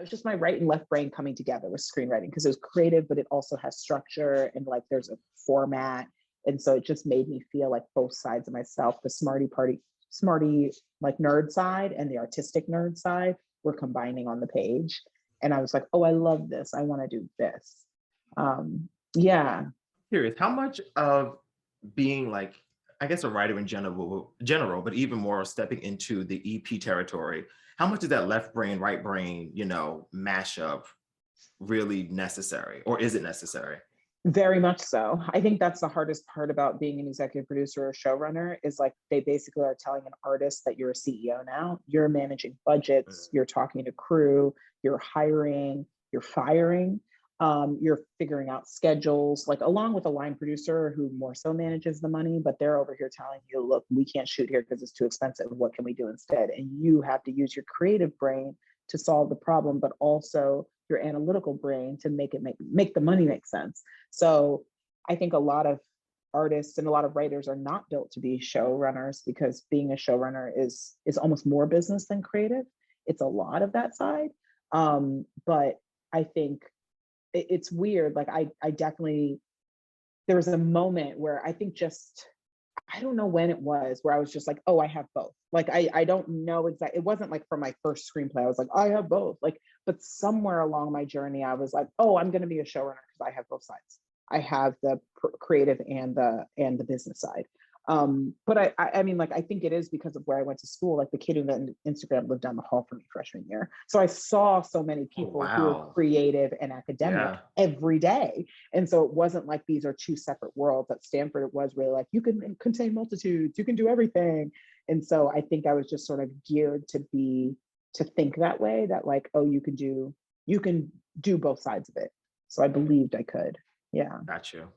it was just my right and left brain coming together with screenwriting, because it was creative, but it also has structure and like there's a format. And so it just made me feel like both sides of myself, the smarty like nerd side and the artistic nerd side were combining on the page. And I was like, oh, I love this. I want to do this. Yeah. Curious, how much of being like, I guess a writer in general, but even more stepping into the EP territory, how much is that left brain, right brain, mashup really necessary, or is it necessary? Very much so. I think that's the hardest part about being an executive producer or showrunner is like they basically are telling an artist that you're a CEO now. You're managing budgets, you're talking to crew, you're hiring, you're firing, you're figuring out schedules, like along with a line producer who more so manages the money, but they're over here telling you, look, we can't shoot here because it's too expensive. What can we do instead? And you have to use your creative brain to solve the problem, but also your analytical brain to make the money make sense. So I think a lot of artists and a lot of writers are not built to be showrunners, because being a showrunner is almost more business than creative. It's a lot of that side. But I think it's weird. Like I definitely, there was a moment where I think I don't know when it was, where I was just like, oh, I have both. Like, I don't know exactly. It wasn't like for my first screenplay, I was like, I have both. Like, but somewhere along my journey, I was like, oh, I'm going to be a showrunner because I have both sides. I have the creative and the business side. But I mean, like, I think it is because of where I went to school. Like the kid who invented Instagram lived down the hall from me freshman year. So I saw so many people who are creative and academic every day. And so it wasn't like these are two separate worlds. At Stanford, it was really like, you can contain multitudes, you can do everything. And so I think I was just sort of geared to think that way, that like, oh, you can do both sides of it. So I believed I could. Yeah. Got you.